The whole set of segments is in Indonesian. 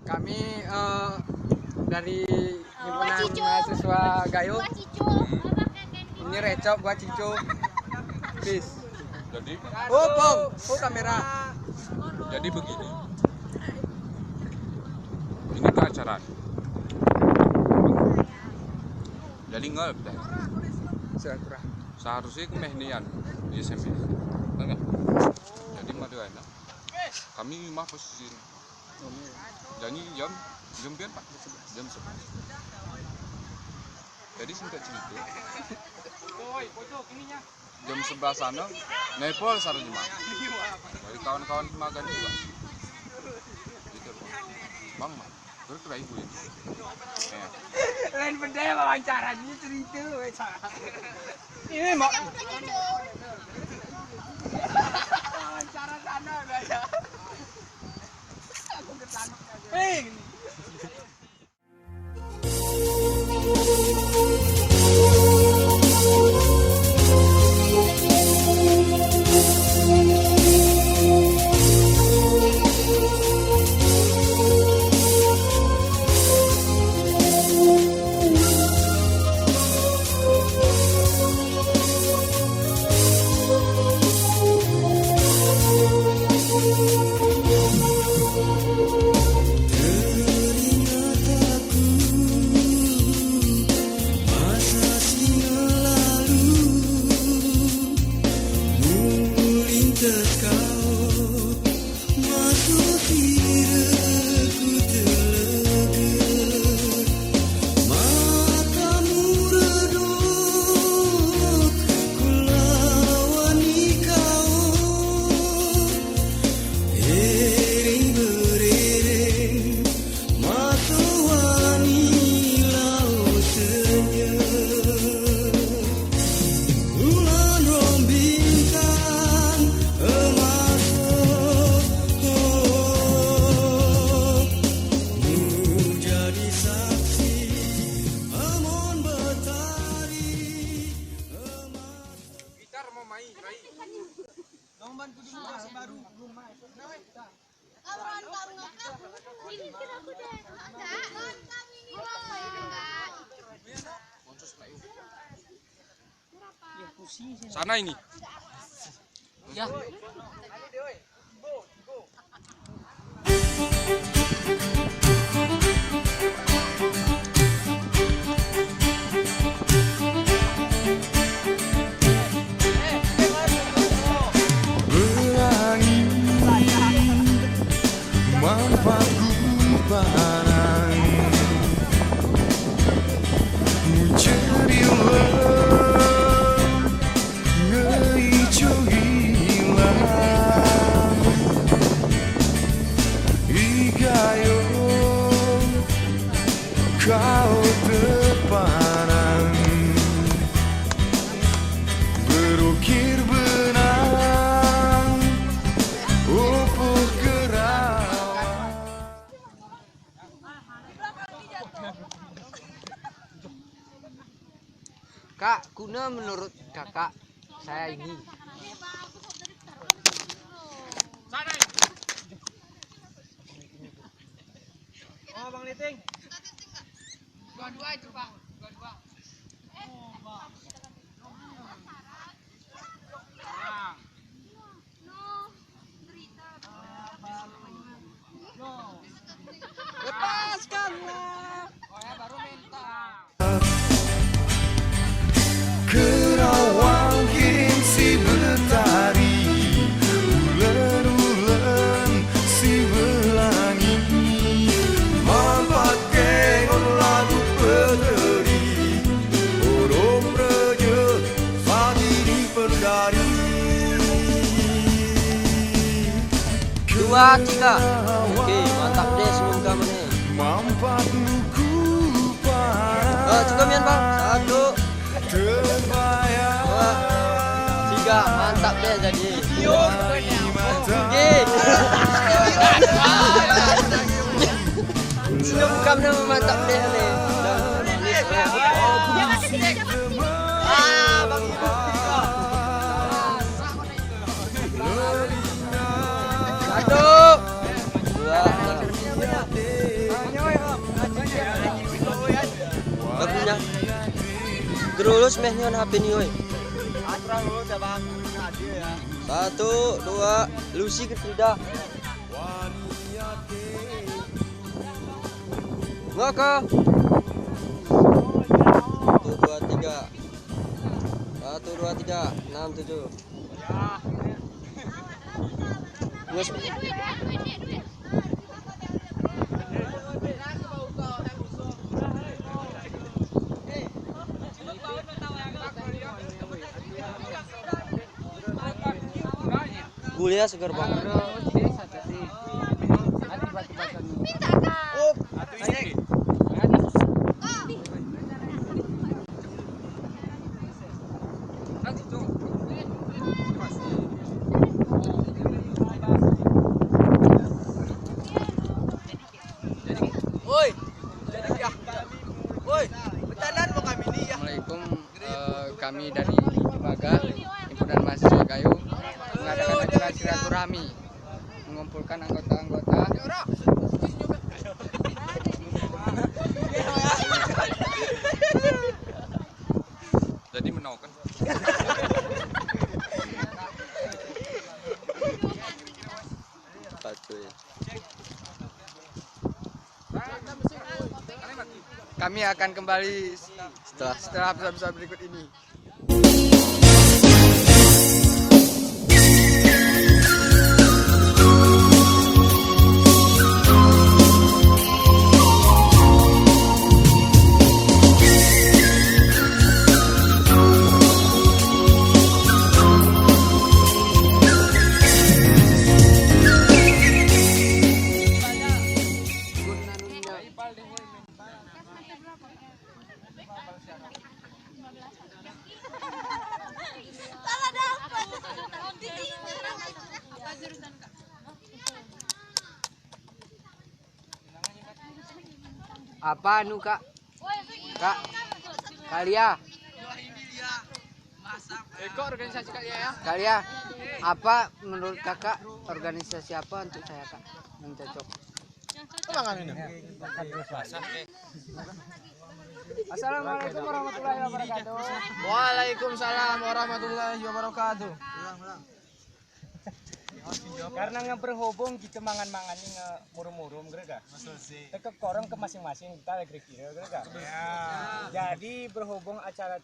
Kami dari himpunan mahasiswa Gayo. Ini Recok buat Cico. Bis. Jadi, Bong, kamera. jadi begini. Ini keacaraan. Jadi nggak deh. Seharusnya aku mehnian di SMP. Enggak. Jadi madu enak. Kami mah posisi. Jadi jam biar Pak, jam 11. Jadi singkat cerita. Jam 11 sana, nepol sarung mah. Dari kawan-kawan makan juga. Gitu Bang, terus kira ibu ini. Lain benda wawancara ini cerita. Ini mau wawancara sana udah ada. Aku kesana. Hei. Sana ini. Ya. Kau terpanang berukir benang ufuk kerawang. Kak, kuna menurut kakak saya ini. Oh, Bang Liting. Dua-dua itu, Pak. Dua-dua. Lepaskanlah. Oh ya, baru minta. Kerawang kirim si betari, ulen-ulen si belangi, mampake lagu peteri, orang reje fatiri pendari. 2, 3. Oke, mantap deh sebelum kamu nih. Mampat luku parah. Cukup ya, Bang. 1, terbayang 2, 3. Mantap deh jadi. Senyum kamu mantap deh nih. Bang. 1, 2, 3. Gerulus meh nyon HP ni oi. Aturan dulu ya bang, adil ya. 1 2 Lucy Getrida. Ngaka. 1 2 3. 1 2 3 6 7. Nges. Gulia segar banget. Woi, jadi ya. Woi, betanan mau kami ini ya. Assalamualaikum, kami dari Ibaga, Himpunan Mahasiswa Gayo mengadakan acara silaturahmi mengumpulkan anggota-anggota Jadi menaukan. Patuh. kami akan kembali Setelah episode berikut ini. Apa nu kak? Kak, Kalia. Organisasi kalian ya? Kalia, apa menurut kakak organisasi apa untuk saya kak yang cocok? Assalamualaikum warahmatullahi wabarakatuh. Waalaikumsalam warahmatullahi wabarakatuh. Karena berhubung kita mangan-mangan ini murum-murum gerega. Teka korong ke masing-masing kita lagi kira gerega. Jadi berhubung acara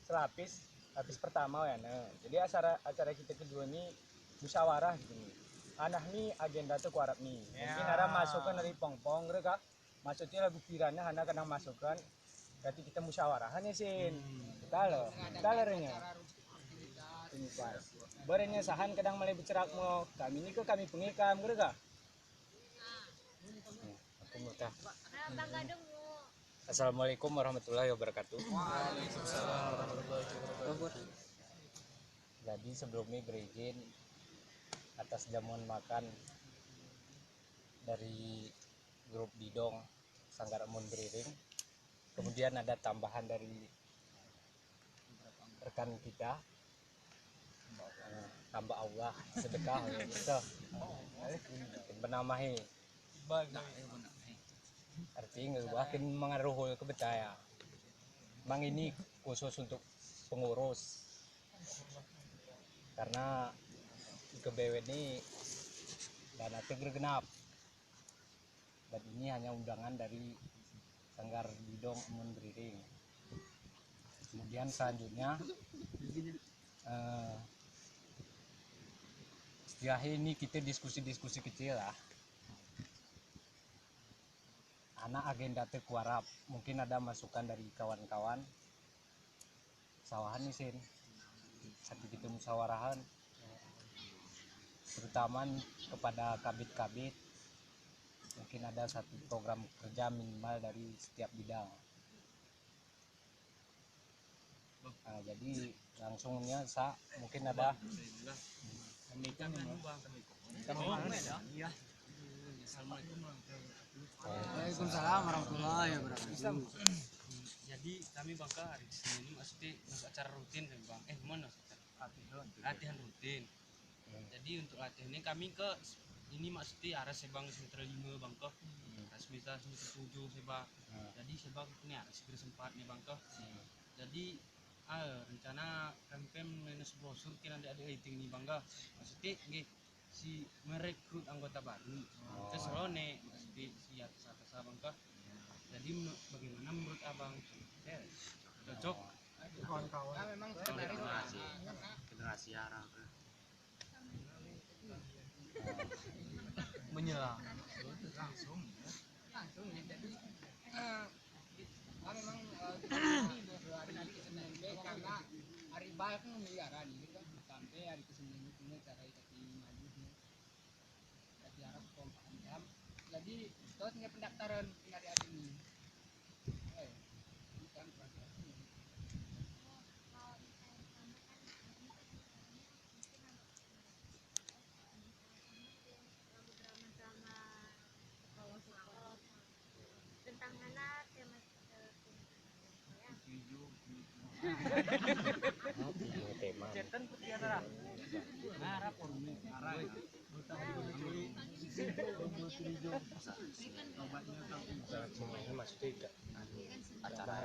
selapis lapis pertama ya nah. Jadi acara kita kedua ini musyawarah gitu. Anah nih agenda tuh kuarap nih. Mungkin ada masukan dari pong-pong gerega. Maksudnya lagu pirannya hana kadang masukan. Berarti kita musyawarahan ya sin. Kita lernya. Ini pas. Barenya sahan kadang mulai bercerak mau kami ini ke kami pengikam gerega. Aku muta. Assalamualaikum warahmatullahi wabarakatuh. Jadi sebelumnya berizin atas jamuan makan dari grup Didong Sanggar Amun Beriring. Kemudian ada tambahan dari rekan kita. Tambah Allah sedekah gitu. Benamahi. Artinya bahkan mengaruh ke betaya. Memang ini khusus untuk pengurus. Karena IKBW ini dana genap. Dan ini hanya undangan dari Sanggar Didong Amun Beriring. Kemudian selanjutnya setelah ini kita diskusi-diskusi kecil lah. Anak agenda terkuarap, mungkin ada masukan dari kawan-kawan. Sawahan nih sin, sampai kita musyawarahan, terutama kepada kabit-kabit. Mungkin ada satu program kerja minimal dari setiap bidang. Nah, jadi langsungnya mungkin ada. Waalaikumsalam warahmatullahi wabarakatuh. Jadi kami bangka hari Senin maksudnya acara rutin kan bang. Gimana? Latihan rutin. Jadi untuk latihan ini kami ke ini maksudnya arah Sebang Sentra 5 bangka. Asmita setuju sebab jadi sebab ini segera sempat nih bang toh jadi rencana campaign minus brosur kira ada rating nih bangga maksudnya nggih si merekrut anggota baru terus nih maksudnya si atas bang toh jadi bagaimana menurut abang cocok kawan-kawan memang generasi arah Menyerang. langsung ya jadi memang hari Senin karena hari bal kan miliaran ini kan sampai hari Senin itu cara itu maju jadi harap kompak jadi terus nggak pendaftaran hari ini bukan tentang mana tema Cetan putiara. Ngarap maksudnya acara